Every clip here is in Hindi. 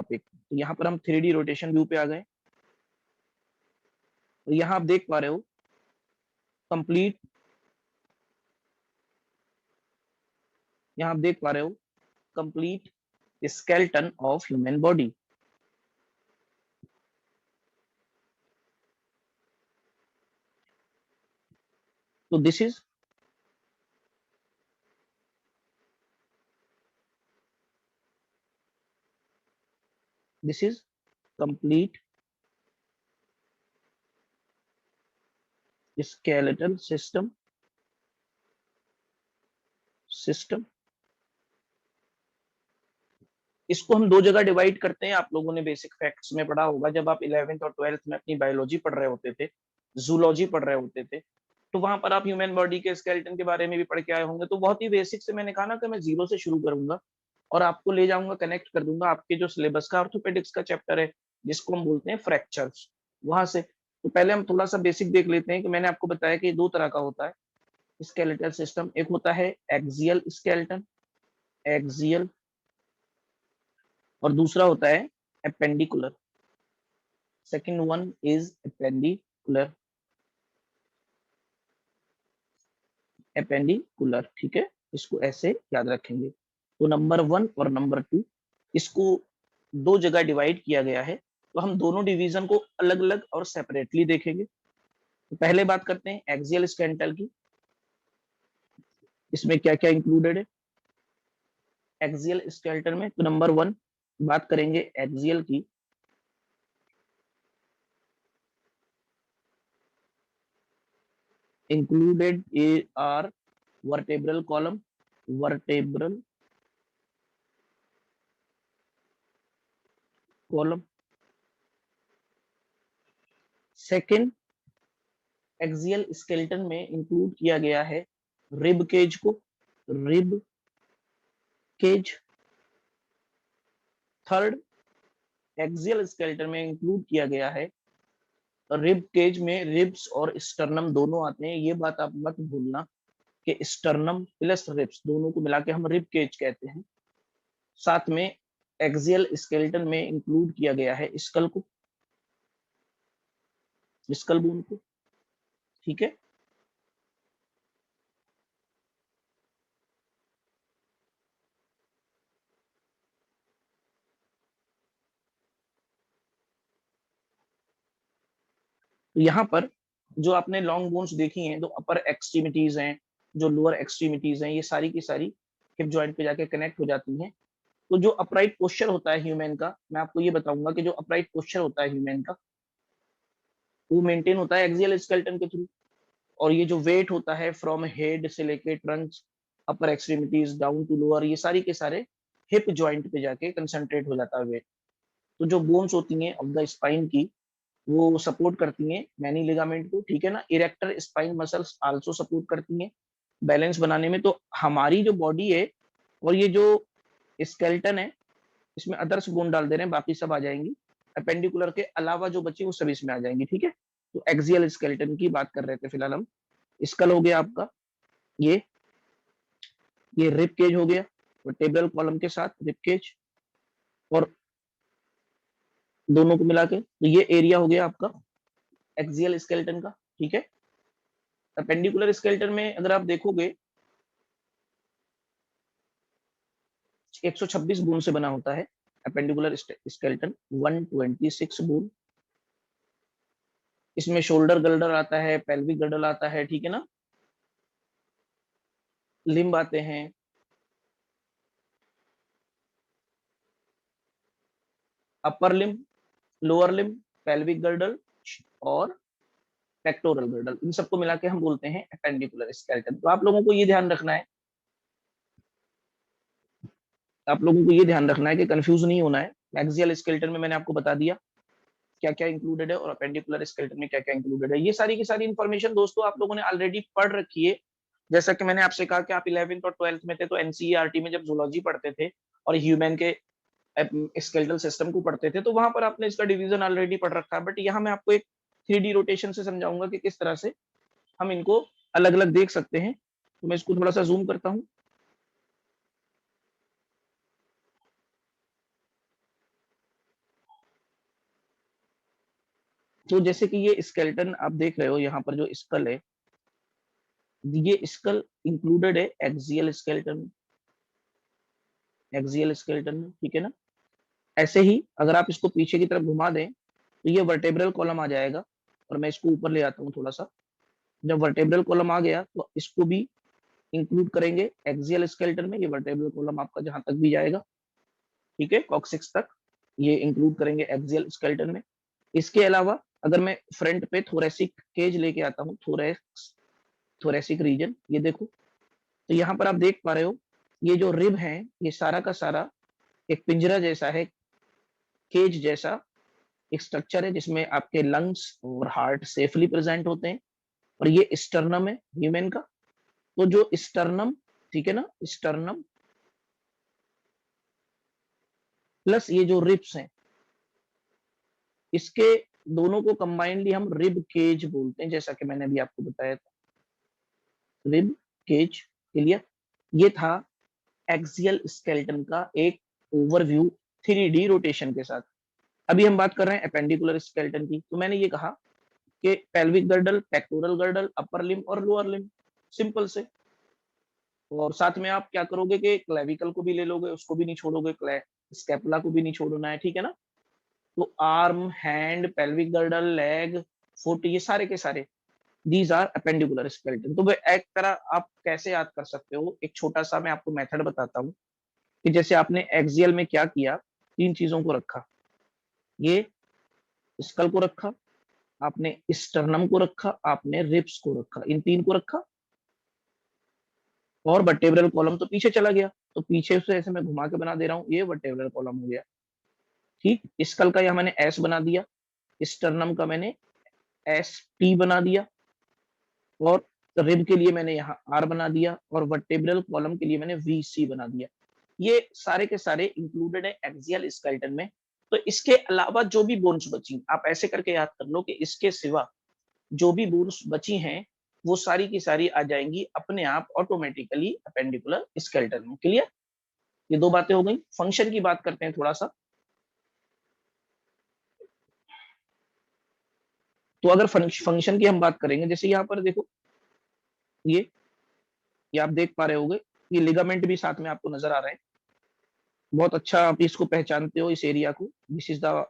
टॉपिक। तो यहाँ पर हम 3D रोटेशन व्यू पे आ गए। तो यहाँ आप देख पा रहे हो कंप्लीट, यहाँ आप देख पा रहे हो complete skeleton of human body. तो this is complete skeletal system. इसको हम दो जगह डिवाइड करते हैं। आप लोगों ने बेसिक फैक्ट्स में पढ़ा होगा, जब आप 11th और 12th में अपनी बायोलॉजी पढ़ रहे होते थे, जूलॉजी पढ़ रहे होते थे, तो वहां पर आप ह्यूमन बॉडी के स्केलेटन के बारे में भी पढ़ के आए होंगे। तो बहुत ही बेसिक से मैंने कहा ना कि मैं जीरो से शुरू करूंगा और आपको ले जाऊंगा, कनेक्ट कर दूंगा आपके जो सिलेबस का ऑर्थोपेडिक्स का चैप्टर है, जिसको हम बोलते हैं फ्रैक्चर्स, वहां से। तो पहले हम थोड़ा सा बेसिक देख लेते हैं कि मैंने आपको बताया कि दो तरह का होता है स्केलेटल सिस्टम। एक होता है एक्सियल स्केलेटन, एक्सियल, और दूसरा होता है appendicular. Second one is appendicular, appendicular, ठीक है, इसको ऐसे याद रखेंगे। तो नंबर 1 और नंबर 2, इसको दो जगह डिवाइड किया गया है। तो हम दोनों डिवीजन को अलग अलग और सेपरेटली देखेंगे। तो पहले बात करते हैं एक्सियल स्केलेटल की। इसमें क्या क्या इंक्लूडेड है एक्सियल स्केलेटन में? तो नंबर 1 बात करेंगे एक्सियल की। Included are vertebral column, vertebral column. Second, axial skeleton में इंक्लूड किया गया है रिब केज को, rib cage. Third, axial skeleton में इंक्लूड किया गया है रिब केज में रिब्स और स्टर्नम दोनों आते हैं। ये बात आप मत भूलना कि स्टर्नम प्लस रिब्स दोनों को मिला के हम रिब केज कहते हैं। साथ में एक्सियल स्केलेटन में इंक्लूड किया गया है स्कल को, स्कल बोन को, ठीक है। तो यहाँ पर जो आपने लॉन्ग बोन्स देखी हैं, जो अपर एक्सट्रीमिटीज हैं, जो लोअर एक्सट्रीमिटीज हैं, ये सारी की सारी हिप जॉइंट पे जाके कनेक्ट हो जाती हैं। तो जो अपराइट पोस्चर होता है ह्यूमन का, मैं आपको ये बताऊंगा कि जो अपराइट पोस्चर होता है ह्यूमन का, वो मेंटेन होता है एक्सियल स्केलेटन के थ्रू। और ये जो वेट होता है फ्रॉम हेड से लेके trunk, upper extremities down to lower, ये सारी के सारे हिप जॉइंट पे जाके कंसंट्रेट हो जाता है वेट। तो जो बोन्स होती हैं ऑफ द स्पाइन की, वो सपोर्ट करती हैं मैनी लिगामेंट को, ठीक है ना। Erector spine muscles also support करती हैं बैलेंस बनाने में। तो हमारी जो बॉडी है और ये जो स्केलेटन है, इसमें अदर्स बोन डाल दे रहे हैं, बाकी सब आ जाएंगी। अपेंडिकुलर के अलावा जो बची वो सब इसमें आ जाएंगी, ठीक है। तो एक्सियल स्केलेटन की बात कर रहे थे फिलहाल हम। स्कल हो गया आपका, ये ये रिब केज हो गया, वर्टेब्रल कॉलम के साथ रिब केज, और दोनों को मिला के तो ये एरिया हो गया आपका एक्सियल स्केलेटन का, ठीक है। अपेंडिकुलर स्केलेटन में अगर आप देखोगे 126 बोन से बना होता है अपेंडिकुलर स्केलेटन, 126 बोन। इसमें शोल्डर गर्डर आता है, पेल्विक गर्डर आता है, ठीक है ना। लिम्ब आते हैं, upper limb, lower limb, pelvic girdle और पेक्टोरल गर्डल, इन सबको मिला के हम बोलते हैं अपेंडिकुलर स्केलेटन। तो आप लोगों को ये ध्यान रखना है, आप लोगों को ये ध्यान रखना है कि कंफ्यूज नहीं होना है। एक्सियल स्केलेटन में मैंने आपको बता दिया क्या क्या इंक्लूडेड है और अपेंडिकुलर स्केलेटन में क्या क्या इंक्लूडेड है। ये सारी की सारी इन्फॉर्मेशन दोस्तों आप लोगों ने ऑलरेडी पढ़ रखी है। जैसा कि मैंने आपसे कहा कि आप 11th और 12th में थे, तो एनसीईआरटी में जब जूलॉजी पढ़ते थे और ह्यूमन के स्केलेटल सिस्टम को पढ़ते थे, तो वहां पर आपने इसका डिवीजन ऑलरेडी पढ़ रखा है। बट यहाँ मैं आपको एक 3D रोटेशन से समझाऊंगा कि किस तरह से हम इनको अलग अलग देख सकते हैं। तो मैं इसको थोड़ा सा जूम करता हूँ। तो जैसे कि ये स्केलेटन आप देख रहे हो, यहाँ पर जो स्कल है, ये स्कल इंक्लूडेड है एक्सियल स्केलेटन, एक्सियल स्केलेटन में, ठीक है ना। ऐसे ही अगर आप इसको पीछे की तरफ घुमा दें तो ये वर्टेब्रल कॉलम आ जाएगा, और मैं इसको ऊपर ले आता हूँ थोड़ा सा। जब वर्टेब्रल कॉलम आ गया तो इसको भी इंक्लूड करेंगे एक्सियल स्केलेटन में, ये वर्टेब्रल कॉलम आपका जहां तक भी जाएगा, ठीक है, कॉक्सिक्स तक, ये इंक्लूड करेंगे एक्सियल स्केलेटन में। इसके अलावा अगर मैं फ्रंट पे थोरेसिक केज लेके आता हूँ, थोरेक्स, थोरेसिक रीजन, ये देखो, तो यहाँ पर आप देख पा रहे हो ये जो रिब है ये सारा का सारा एक पिंजरा जैसा है, केज जैसा एक स्ट्रक्चर है जिसमें आपके लंग्स और हार्ट सेफली प्रेजेंट होते हैं। और ये स्टर्नम है ह्यूमन का, तो जो स्टर्नम, ठीक है ना, स्टर्नम प्लस ये जो रिब्स हैं, इसके दोनों को कंबाइंडली हम रिब केज बोलते हैं, जैसा कि मैंने अभी आपको बताया था, रिब केज। क्लियर? ये था एक्सियल स्केलेटन का एक ओवरव्यू 3D रोटेशन के साथ। अभी हम बात कर रहे हैं एपेंडिकुलर स्केलेटन की। तो मैंने ये कहा कि pelvic girdle, pectoral girdle, upper limb और लोअर लिम्ब, सिंपल से। और साथ में आप क्या करोगे कि क्लेविकल को भी ले लोगे, उसको भी नहीं छोड़ोगे, स्कैपुला को भी नहीं छोड़ना है, ठीक है ना। तो arm, hand, pelvic girdle, leg, foot, ये सारे के सारे दीज आर अपेंडिकुलर स्केलेटन। तो एक तरह आप कैसे याद कर सकते हो, एक छोटा सा मैं आपको मेथड बताता हूँ कि जैसे आपने एक्सियल में क्या किया, तीन चीजों को रखा, ये स्कल को रखा, आपने स्टर्नम को रखा, आपने रिब्स को रखा, इन तीन को रखा, और वर्टेब्रल कॉलम तो पीछे चला गया, तो पीछे से ऐसे मैं घुमा के बना दे रहा हूँ, ये वर्टेब्रल कॉलम हो गया, ठीक। स्कल का यहाँ मैंने एस बना दिया, स्टर्नम का मैंने एस टी बना दिया, और रिब के लिए मैंने यहाँ आर बना दिया, और वर्टेब्रल कॉलम के लिए मैंने वी सी बना दिया। ये सारे के सारे इंक्लूडेड है एक्सियल स्केलेटन में। तो इसके अलावा जो भी बोन्स बची, आप ऐसे करके याद कर लो कि इसके सिवा जो भी बोन्स बची हैं वो सारी की सारी आ जाएंगी अपने आप ऑटोमेटिकली अपेंडिकुलर स्केलेटन में। क्लियर? ये दो बातें हो गई। फंक्शन की बात करते हैं थोड़ा सा। तो अगर फंक्शन की हम बात करेंगे, जैसे यहाँ पर देखो, ये आप देख पा रहे होगे, ये लिगामेंट भी साथ में आपको नजर आ रहा है, बहुत अच्छा आप इसको पहचानते हो, इस एरिया को। This is the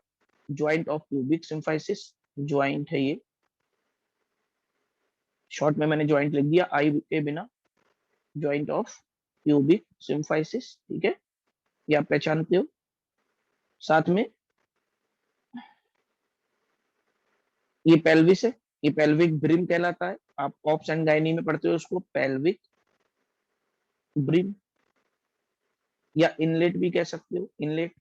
joint of pubic symphysis, joint है ये, शॉर्ट में मैंने ज्वाइंट लिख दिया आई के बिना, ज्वाइंट ऑफ प्यूबिक सिम्फाइसिस, ठीक है, ये आप पहचानते हो। साथ में ये पेल्विस है, ये पेल्विक ब्रिम कहलाता है, आप ऑप्स एंड गायनी में पढ़ते हो उसको, पेल्विक ब्रिम, या इनलेट भी कह सकते हो, इनलेट।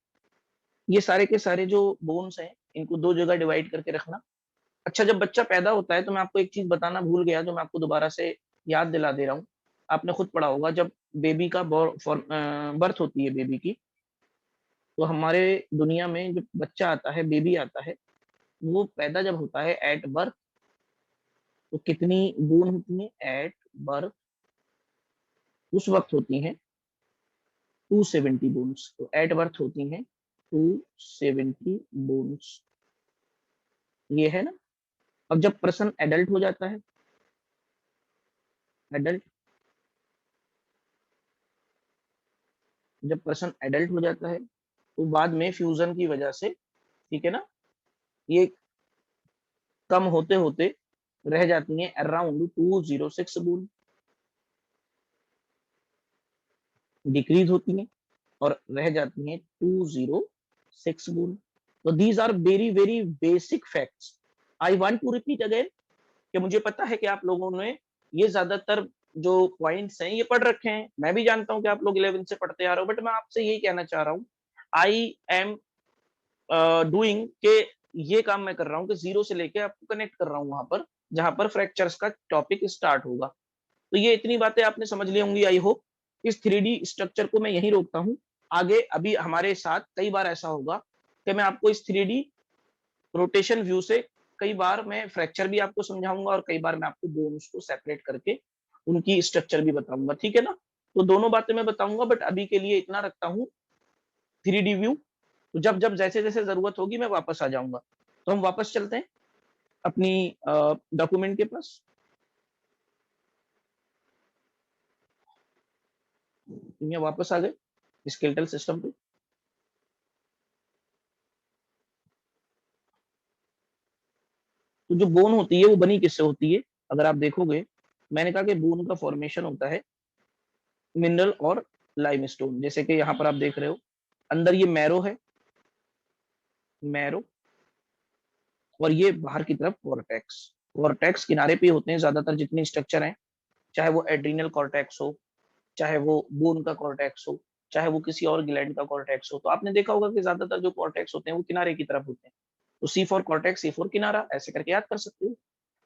ये सारे के सारे जो बोन्स हैं इनको दो जगह डिवाइड करके रखना। अच्छा, जब बच्चा पैदा होता है तो मैं आपको एक चीज बताना भूल गया, जो मैं आपको दोबारा से याद दिला दे रहा हूँ। आपने खुद पढ़ा होगा, जब बेबी का बर्थ होती है बेबी की, तो हमारे दुनिया में जब बच्चा आता है, बेबी आता है, वो पैदा जब होता है एट बर्थ, तो कितनी बोन होती है एट बर्थ? उस वक्त होती है 270 बोन्स। तो एट बर्थ होती हैं 270 बोन्स, ये है ना। अब जब पर्सन एडल्ट हो जाता है, एडल्ट, जब पर्सन एडल्ट हो जाता है तो बाद में फ्यूजन की वजह से, ठीक है ना, ये कम होते होते रह जाती हैं अराउंड 206 बोन, डिक्रीज होती हैं और रह जाती हैं 206 बोन। तो these are very very basic facts. I want to repeat again, कि मुझे पता है कि आप लोगों ने ये ज्यादातर जो पॉइंट्स हैं ये पढ़ रखे हैं, मैं भी जानता हूं कि आप लोग 11 से पढ़ते आ रहे हो, बट मैं आपसे यही कहना चाह रहा हूँ, आई एम डूइंग के ये काम मैं कर रहा हूँ कि जीरो से लेके आपको कनेक्ट कर रहा हूँ वहां पर जहां पर फ्रैक्चर्स का टॉपिक स्टार्ट होगा। तो ये इतनी बातें आपने समझ ली होंगी, आई होप। इस 3D स्ट्रक्चर को मैं यहीं रोकता हूँ। आगे अभी हमारे साथ कई बार ऐसा होगा कि मैं आपको इस 3D रोटेशन व्यू से कई बार मैं फ्रैक्चर भी आपको समझाऊंगा, और कई बार मैं आपको बोन्स को सेपरेट करके उनकी स्ट्रक्चर भी बताऊंगा, ठीक है ना। तो दोनों बातें मैं बताऊंगा, बट अभी के लिए इतना रखता हूँ 3D व्यू। तो जब जब जैसे जैसे जरूरत होगी मैं वापस आ जाऊंगा। तो हम वापस चलते हैं। अपनी डॉक्यूमेंट के पास? दुनिया वापस आ गए स्केलेटल सिस्टम पे। तो जो बोन होती है वो बनी किससे होती है? अगर आप देखोगे, मैंने कहा कि बोन का फॉर्मेशन होता है मिनरल और लाइमस्टोन। जैसे कि यहाँ पर आप देख रहे हो, अंदर ये मैरो है, मैरो, और ये बाहर की तरफ कॉर्टेक्स। कॉर्टेक्स किनारे पे होते हैं ज्यादातर जितने स्ट्रक्चर हैं, चाहे वो एड्रीनल कॉर्टेक्स हो, चाहे वो बोन का कॉर्टेक्स हो, चाहे वो किसी और ग्लैंड का कॉर्टेक्स हो। तो आपने देखा होगा कि ज्यादातर जो कॉर्टेक्स होते हैं वो किनारे की तरफ होते हैं। तो सी फॉर कॉर्टेक्स, सी फॉर किनारा, ऐसे करके याद कर सकते हो।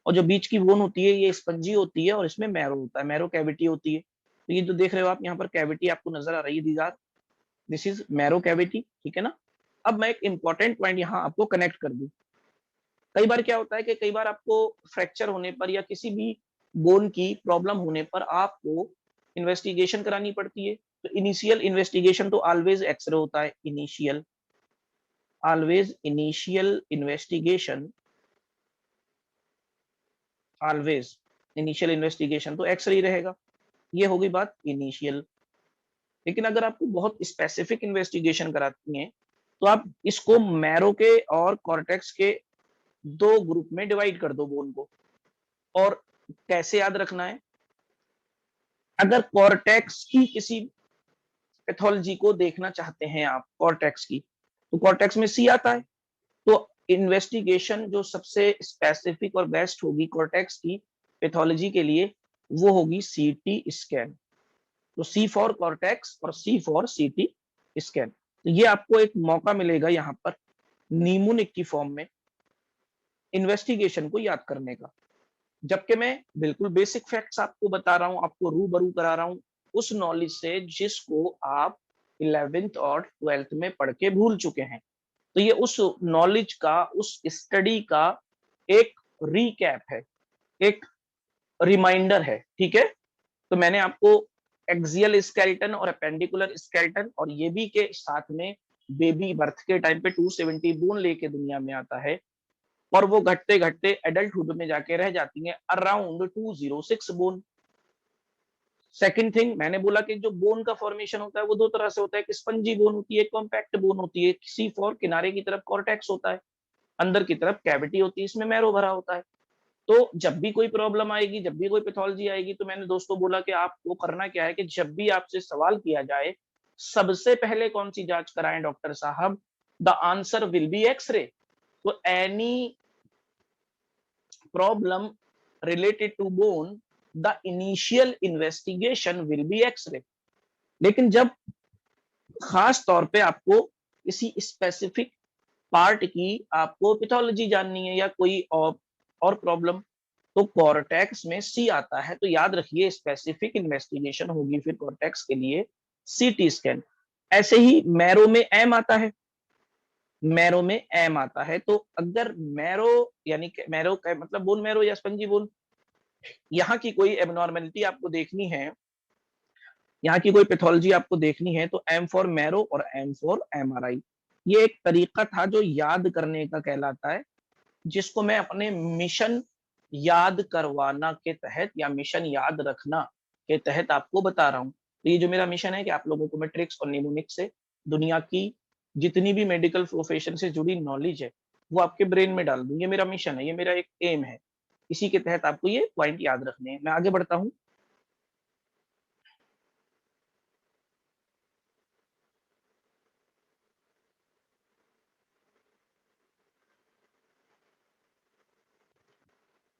और जो बीच की बोन होती है ये स्पंजी होती है और इसमें मैरो होता है, मैरो कैविटी होती है। तो ये जो देख रहे हो आप यहाँ पर कैविटी आपको नजर आ रही है, दीदार, दिस इज मैरो कैविटी, ठीक है ना। अब मैं एक इंपॉर्टेंट पॉइंट यहाँ आपको कनेक्ट कर दूं। कई बार क्या होता है कि कई बार आपको फ्रैक्चर होने पर या किसी भी बोन की प्रॉब्लम होने पर आपको इन्वेस्टिगेशन करानी पड़ती है। तो इनिशियल इन्वेस्टिगेशन तो ऑलवेज एक्सरे होता है, initial, always initial investigation, always initial investigation तो एक्सरे ही रहेगा। ये होगी बात इनिशियल। लेकिन अगर आपको बहुत स्पेसिफिक इन्वेस्टिगेशन कराती है तो आप इसको मैरो के और कॉर्टेक्स के दो ग्रुप में डिवाइड कर दो बोन को। और कैसे याद रखना है? अगर कॉर्टेक्स की किसी पैथोलॉजी को देखना चाहते हैं आप, कॉर्टेक्स की, तो कॉर्टेक्स में सी आता है। तो इन्वेस्टिगेशन जो सबसे स्पेसिफिक और बेस्ट होगी कॉर्टेक्स की पैथोलॉजी के लिए, वो होगी सीटी स्कैन। तो सी फॉर कॉर्टेक्स और सी फॉर सीटी स्कैन। तो ये आपको एक मौका मिलेगा यहाँ पर नीमोनिक की फॉर्म में इन्वेस्टिगेशन को याद करने का। जबकि मैं बिल्कुल बेसिक फैक्ट्स आपको बता रहा हूं, आपको रूबरू करा रहा हूं उस नॉलेज से जिसको आप 11th और 12th में पढ़ के भूल चुके हैं। तो ये उस नॉलेज का, उस स्टडी का एक रीकैप है, एक रिमाइंडर है, ठीक है। तो मैंने आपको एक्सियल स्केलेटन और अपेंडिकुलर स्केलेटन और ये भी के साथ में बेबी बर्थ के टाइम पे 270 बोन लेके दुनिया में आता है और वो घटते घटते एडल्टहुड में जाके रह जाती है अराउंड 206 बोन। सेकंड थिंग, मैंने बोला कि जो बोन का फॉर्मेशन होता है वो दो तरह से होता है, एक स्पंजी बोन होती है, कॉम्पैक्ट बोन होती है। सी फॉर किनारे की तरफ कॉर्टेक्स होता है, अंदर की तरफ कैविटी होती है, इसमें मैरो भरा होता है। तो जब भी कोई प्रॉब्लम आएगी, जब भी कोई पैथोलॉजी आएगी, तो मैंने दोस्तों बोला कि आपको करना क्या है कि जब भी आपसे सवाल किया जाए सबसे पहले कौन सी जांच कराएं डॉक्टर साहब, the answer will be x-ray. तो any problem related to bone, the initial investigation will be x-ray. लेकिन जब खास तौर पे आपको किसी स्पेसिफिक पार्ट की आपको पैथोलॉजी जाननी है या कोई और प्रॉब्लम, तो कॉर्टेक्स में सी आता है। तो याद रखिए स्पेसिफिक इन्वेस्टिगेशन होगी फिर कॉर्टेक्स के लिए सीटी स्कैन। ऐसे ही मैरो में एम आता है, मैरो में एम आता है। तो अगर मैरो यानी कि मैरो का मतलब बोन मैरो या स्पंजी बोन, यहाँ की कोई एबनॉर्मेलिटी आपको देखनी है, यहाँ की कोई पैथोलॉजी आपको देखनी है, तो एम फॉर मैरो और एम फॉर एमआरआई। ये एक तरीका था जो याद करने का कहलाता है, जिसको मैं अपने मिशन याद करवाना के तहत या मिशन याद रखना के तहत आपको बता रहा हूँ। तो ये जो मेरा मिशन है कि आप लोगों को मैं ट्रिक्स और निमोनिक से दुनिया की जितनी भी मेडिकल प्रोफेशन से जुड़ी नॉलेज है वो आपके ब्रेन में डाल दूं। ये मेरा मिशन है, ये मेरा एक एम है। इसी के तहत आपको ये पॉइंट याद रखने हैं। मैं आगे बढ़ता हूँ।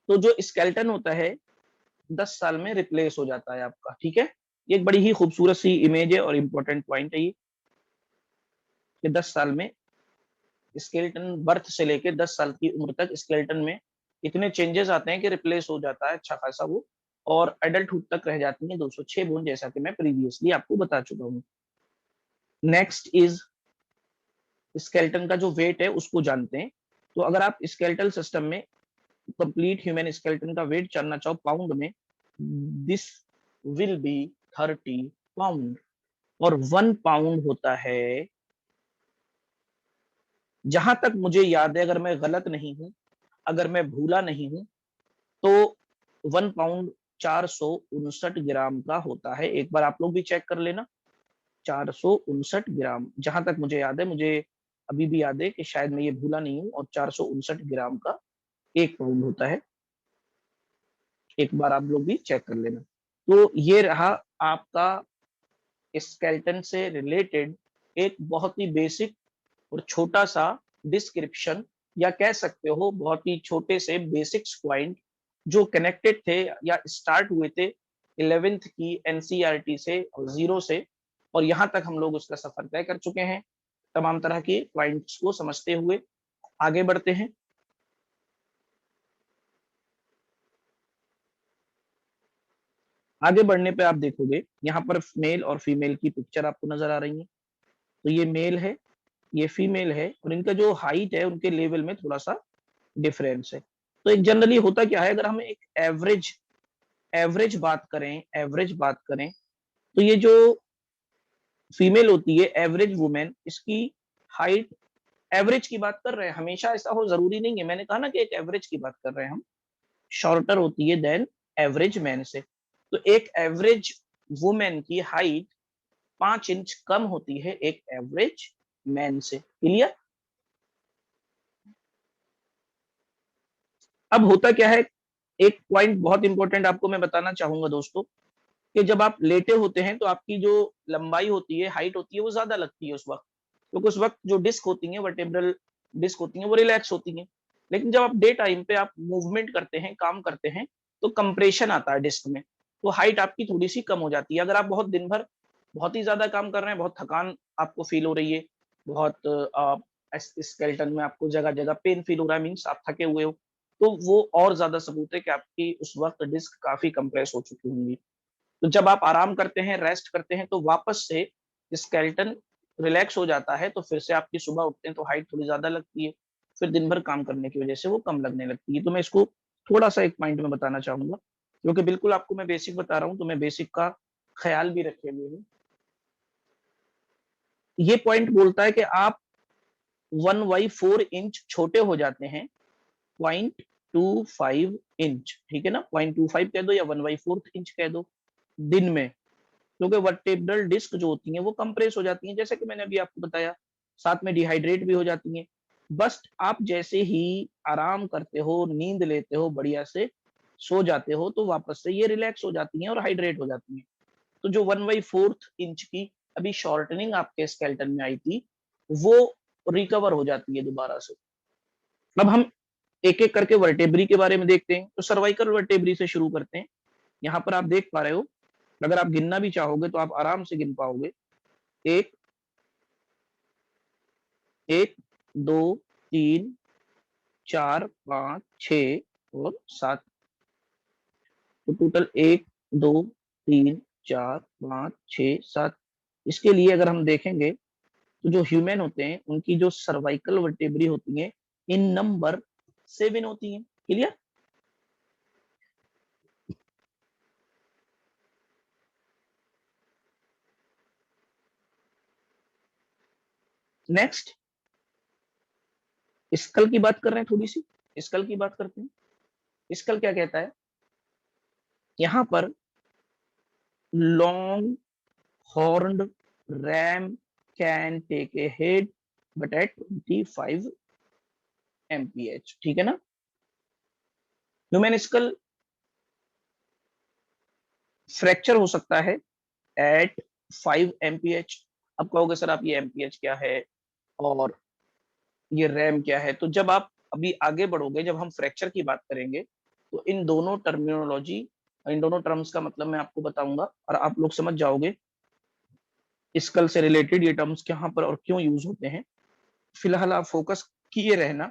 तो जो स्केलेटन होता है 10 साल में रिप्लेस हो जाता है आपका, ठीक है। ये एक बड़ी ही खूबसूरत सी इमेज है और इंपॉर्टेंट पॉइंट है ये कि 10 साल में स्केलेटन, बर्थ से लेकर 10 साल की उम्र तक स्केलेटन में इतने चेंजेस आते हैं कि रिप्लेस हो जाता है अच्छा खासा वो। और एडल्टहुड तक रह जाती है 206 बोन, जैसा कि मैं प्रीवियसली आपको बता चुका हूँ। नेक्स्ट इज स्केलेटन का जो वेट है उसको जानते हैं। तो अगर आप स्केलेटल सिस्टम में कंप्लीट ह्यूमन स्केलेटन का वेट जानना चाहो पाउंड में, दिस विल बी 30 पाउंड। और 1 पाउंड होता है, जहां तक मुझे याद है, अगर मैं गलत नहीं हूं, अगर मैं भूला नहीं हूं तो 1 पाउंड 459 ग्राम का होता है। एक बार आप लोग भी चेक कर लेना। 459 ग्राम, जहां तक मुझे याद है, मुझे अभी भी याद है कि शायद मैं ये भूला नहीं हूँ, और 459 ग्राम का 1 पाउंड होता है। एक बार आप लोग भी चेक कर लेना। तो ये रहा आपका स्केलेटन से रिलेटेड एक बहुत ही बेसिक और छोटा सा डिस्क्रिप्शन, या कह सकते हो बहुत ही छोटे से बेसिक्स पॉइंट जो कनेक्टेड थे या स्टार्ट हुए थे 11th की एनसीईआरटी से और जीरो से, और यहाँ तक हम लोग उसका सफर तय कर चुके हैं। तमाम तरह के पॉइंट्स को समझते हुए आगे बढ़ते हैं। आगे बढ़ने पे आप देखोगे यहाँ पर मेल और फीमेल की पिक्चर आपको नजर आ रही है। तो ये मेल है, ये फीमेल है, और इनका जो हाइट है उनके लेवल में थोड़ा सा डिफरेंस है। तो एक जनरली होता क्या है, अगर हम एक एवरेज बात करें तो ये जो फीमेल होती है एवरेज वुमेन, इसकी हाइट, एवरेज की बात कर रहे हैं, हमेशा ऐसा हो जरूरी नहीं है, मैंने कहा ना कि एक एवरेज की बात कर रहे हैं हम, शॉर्टर होती है देन एवरेज मैन से। तो एक एवरेज वुमेन की हाइट 5 इंच कम होती है एक एवरेज मैन से। क्लियर? अब होता क्या है, एक पॉइंट बहुत इंपॉर्टेंट आपको मैं बताना चाहूंगा दोस्तों, कि जब आप लेटे होते हैं तो आपकी जो लंबाई होती है, हाइट होती है, वो ज्यादा लगती है उस वक्त, क्योंकि उस वक्त जो डिस्क होती है, वर्टेब्रल डिस्क होती है, वो रिलैक्स होती है। लेकिन जब आप डे टाइम पे आप मूवमेंट करते हैं, काम करते हैं, तो कंप्रेशन आता है डिस्क में, तो हाइट आपकी थोड़ी सी कम हो जाती है। अगर आप बहुत दिन भर बहुत ही ज्यादा काम कर रहे हैं, बहुत थकान आपको फील हो रही है, बहुत स्केलेटन में आपको जगह जगह पेन फील हो रहा है, मीन्स आप थके हुए हो, तो वो और ज्यादा सबूत है कि आपकी उस वक्त डिस्क काफी कंप्रेस हो चुकी होंगी। तो जब आप आराम करते हैं, रेस्ट करते हैं, तो वापस से स्केलेटन रिलैक्स हो जाता है, तो फिर से आपकी सुबह उठते हैं तो हाइट थोड़ी ज्यादा लगती है, फिर दिन भर काम करने की वजह से वो कम लगने लगती है। तो मैं इसको थोड़ा सा एक पॉइंट में बताना चाहूंगा, क्योंकि बिल्कुल आपको मैं बेसिक बता रहा हूँ, तो मैं बेसिक का ख्याल भी रखे हुए हूँ। ये पॉइंट बोलता है कि आप 1/4 इंच छोटे हो जाते हैं, 0.25 इंच, ठीक है ना, 0.25 कह दो या 1/4 इंच कह दो, दिन में, क्योंकि वर्टेब्रल डिस्क जो होती हैं वो कंप्रेस हो जाती हैं, जैसे कि मैंने अभी आपको बताया, साथ में डिहाइड्रेट भी हो जाती हैं। बस आप जैसे ही आराम करते हो, नींद लेते हो, बढ़िया से सो जाते हो, तो वापस से ये रिलैक्स हो जाती हैं और हाइड्रेट हो जाती हैं। तो जो 1/4 इंच की अभी शॉर्टनिंग आपके स्केलेटन में आई थी, वो रिकवर हो जाती है दोबारा से। अब हम एक एक करके वर्टेब्री के बारे में देखते हैं। तो सर्वाइकल वर्टेब्री से शुरू करते हैं। यहाँ पर आप देख पा रहे हो, अगर आप गिनना भी चाहोगे तो आप आराम से गिन पाओगे। एक, एक, दो, तीन, चार, पांच, छ और 7। तो टोटल 1, 2, 3, 4, 5, 6, 7। इसके लिए अगर हम देखेंगे तो जो ह्यूमन होते हैं उनकी जो सर्वाइकल वर्टेब्री होती है इन नंबर 7 होती है। क्लियर? नेक्स्ट, स्कल की बात कर रहे हैं, थोड़ी सी स्कल की बात करते हैं। स्कल क्या कहता है, यहाँ पर long horned ram can take a hit but at 25 mph, ठीक है ना। ह्यूमन स्कल फ्रैक्चर हो सकता है एट 5 mph। अब कहोगे सर आप ये mph क्या है और ये रैम क्या है, तो जब आप अभी आगे बढ़ोगे, जब हम फ्रैक्चर की बात करेंगे, तो इन दोनों टर्मिनोलॉजी, इन दोनों टर्म्स का मतलब मैं आपको बताऊंगा और आप लोग समझ जाओगे स्कल से रिलेटेड ये टर्म्स कहाँ पर और क्यों यूज होते हैं। फिलहाल आप फोकस किए रहना।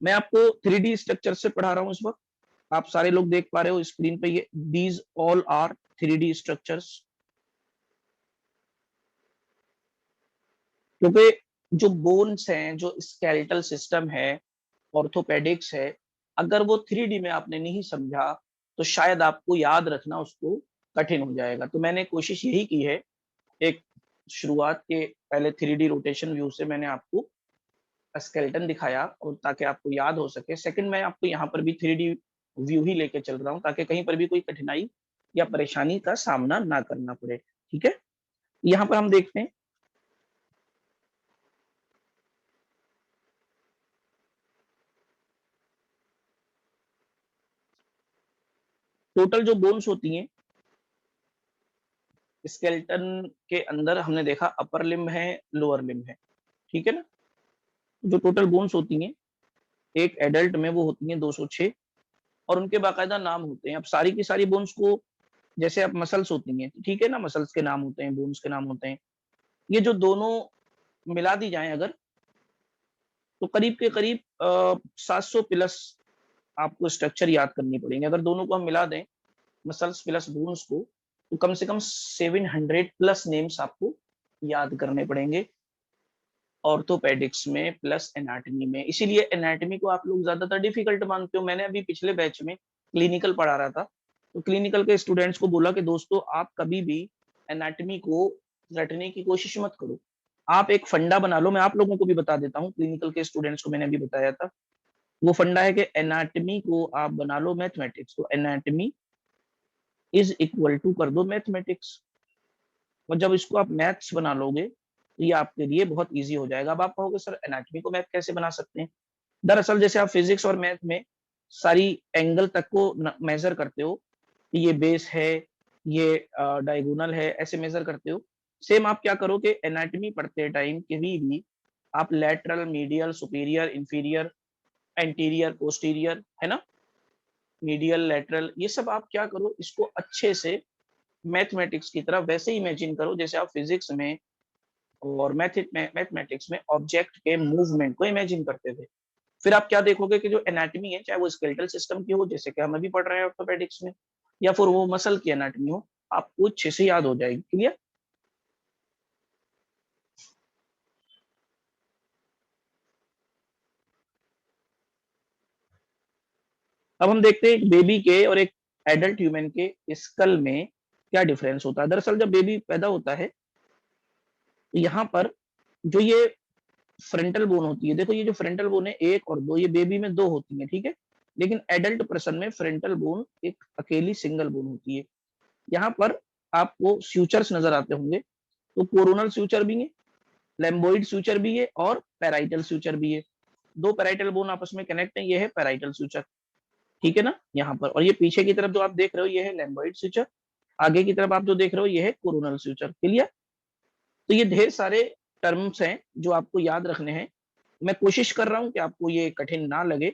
मैं आपको 3D स्ट्रक्चर से पढ़ा रहा हूँ इस वक्त। आप सारे लोग देख पा रहे हो स्क्रीन पे, ये these all are 3D structures, क्योंकि जो बोन्स हैं, जो स्केलेटल सिस्टम है, ऑर्थोपेडिक्स है, अगर वो 3D में आपने नहीं समझा तो शायद आपको याद रखना उसको कठिन हो जाएगा। तो मैंने कोशिश यही की है, एक शुरुआत के पहले 3D रोटेशन व्यू से मैंने आपको स्केलेटन दिखाया और ताकि आपको याद हो सके। सेकंड, मैं आपको यहाँ पर भी 3D व्यू ही लेके चल रहा हूँ ताकि कहीं पर भी कोई कठिनाई या परेशानी का सामना ना करना पड़े। ठीक है, यहाँ पर हम देखते हैं टोटल जो बोन्स होती हैं स्केलेटन के अंदर, हमने देखा अपर लिम्ब है, लोअर लिम्ब है। ठीक है ना, जो टोटल बोन्स होती हैं एक एडल्ट में वो होती हैं 206 और उनके बाकायदा नाम होते हैं। अब सारी की सारी बोन्स को, जैसे अब मसल्स होती हैं, ठीक है ना, मसल्स के नाम होते हैं, बोन्स के नाम होते हैं। ये जो दोनों मिला दी जाएं अगर, तो करीब के करीब 700 प्लस आपको स्ट्रक्चर याद करनी पड़ेंगे। अगर दोनों को हम मिला दें, मसल्स प्लस बोन्स को, तो कम से कम 700 प्लस नेम्स आपको याद करने पड़ेंगे ऑर्थोपेडिक्स में प्लस एनाटॉमी में। इसीलिए एनाटॉमी को आप लोग ज्यादातर डिफिकल्ट मानते हो। मैंने अभी पिछले बैच में क्लिनिकल पढ़ा रहा था, तो क्लिनिकल के स्टूडेंट्स को बोला कि दोस्तों आप कभी भी एनाटॉमी को रटने की कोशिश मत करो, आप एक फंडा बना लो। मैं आप लोगों को भी बता देता हूँ, क्लिनिकल के स्टूडेंट्स को मैंने अभी बताया था। वो फंडा है कि एनाटॉमी को आप बना लो मैथमेटिक्स, तो एनाटॉमी इज इक्वल टू कर दो मैथमेटिक्स। और जब इसको आप मैथ्स बना लोगे तो ये आपके लिए बहुत इजी हो जाएगा। अब आप कहोगे सर एनाटॉमी को मैथ कैसे बना सकते हैं? दरअसल जैसे आप फिजिक्स और मैथ में सारी एंगल तक को मेजर करते हो, ये बेस है, ये डायगोनल है, ऐसे मेजर करते हो। सेम आप क्या करो कि एनाटॉमी पढ़ते टाइम कभी भी आप lateral, medial, superior, inferior, anterior, posterior, है ना, मीडियल, लैटरल, ये सब आप क्या करो, इसको अच्छे से मैथमेटिक्स की तरह वैसे इमेजिन करो जैसे आप फिजिक्स में और मैथमेटिक्स में ऑब्जेक्ट के मूवमेंट को इमेजिन करते थे। फिर आप क्या देखोगे कि जो एनाटॉमी है, चाहे वो स्केलेटल सिस्टम की हो जैसे कि हम अभी पढ़ रहे हैं ऑर्थोपेडिक्स में, या फिर वो मसल की एनाटॉमी हो, आपको अच्छे से याद हो जाएगी। क्लियर? अब हम देखते हैं एक बेबी के और एक एडल्ट ह्यूमन के स्कल में क्या डिफरेंस होता है। दरअसल जब बेबी पैदा होता है, तो यहाँ पर जो ये फ्रंटल बोन होती है, देखो ये जो फ्रंटल बोन है एक और दो, ये बेबी में दो होती है, ठीक है, लेकिन एडल्ट पर्सन में फ्रंटल बोन एक अकेली सिंगल बोन होती है। यहाँ पर आपको फ्यूचर्स नजर आते होंगे, तो कोरोनल फ्यूचर भी है, लैम्बोइड फ्यूचर भी है और पैराइटल फ्यूचर भी है। दो पैराइटल बोन आपस में कनेक्ट है, ये है पैराइटल फ्यूचर। ठीक है ना, यहाँ पर, और ये पीछे की तरफ जो आप देख रहे हो ये है लैम्बोइड फ्यूचर, आगे की तरफ आप जो देख रहे हो ये है कोरोनल फ्यूचर। क्लियर? तो ये ढेर सारे टर्म्स हैं जो आपको याद रखने हैं। मैं कोशिश कर रहा हूं कि आपको ये कठिन ना लगे,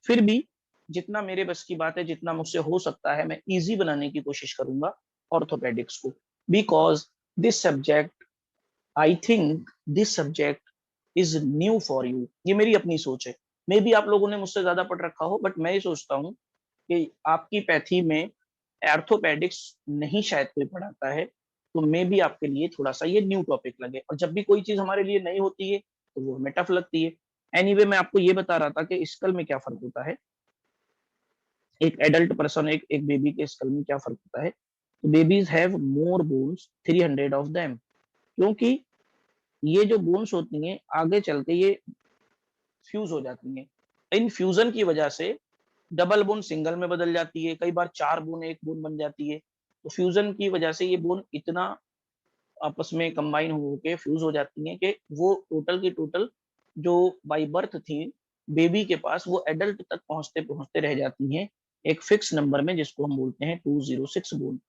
फिर भी जितना मेरे बस की बात है, जितना मुझसे हो सकता है, मैं इजी बनाने की कोशिश करूंगा ऑर्थोपेडिक्स को। Because this subject, I think this subject is new for you. ये मेरी अपनी सोच है, मे बी आप लोगों ने मुझसे ज्यादा पढ़ रखा हो, बट मैं ये सोचता हूँ कि आपकी पैथी में ऑर्थोपेडिक्स नहीं शायद कोई पढ़ाता है, तो मे बी आपके लिए थोड़ा सा ये न्यू टॉपिक लगे। और जब भी कोई चीज हमारे लिए नई होती है तो वो हमें टफ लगती है। एनीवे मैं आपको ये बता रहा था कि स्कल में क्या फर्क होता है, एक एडल्ट पर्सन, एक बेबी के स्कल में क्या फर्क होता है। तो babies have more bones, 300 of them, क्योंकि ये जो बोन्स होती हैं आगे चल के ये फ्यूज हो जाती हैं। इन फ्यूजन की वजह से डबल बोन सिंगल में बदल जाती है, कई बार चार बोन एक बोन बन जाती है। तो फ्यूजन की वजह से ये बोन इतना आपस में कंबाइन हो के फ्यूज हो जाती हैं कि वो टोटल की टोटल जो बाई बर्थ थी बेबी के पास, वो एडल्ट तक पहुंचते पहुंचते रह जाती हैं एक फिक्स नंबर में, जिसको हम बोलते हैं 206 बोन,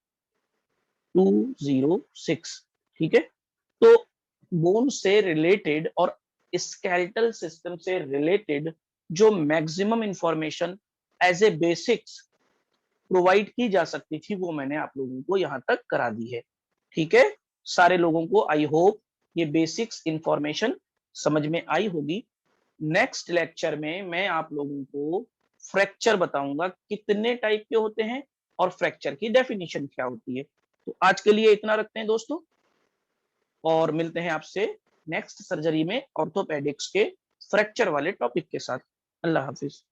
206। ठीक है, तो बोन से रिलेटेड और स्केलेटल सिस्टम से रिलेटेड जो maximum information as a basics provide की जा सकती थी, वो मैंने आप लोगों को यहाँ तक करा दी है। ठीक है, सारे लोगों को आई होप ये बेसिक्स इंफॉर्मेशन समझ में आई होगी। नेक्स्ट लेक्चर में मैं आप लोगों को फ्रैक्चर बताऊंगा कितने टाइप के होते हैं और फ्रैक्चर की डेफिनेशन क्या होती है। तो आज के लिए इतना रखते हैं दोस्तों, और मिलते हैं आपसे नेक्स्ट सर्जरी में ऑर्थोपेडिक्स के फ्रैक्चर वाले टॉपिक के साथ। अल्लाह हाफिज।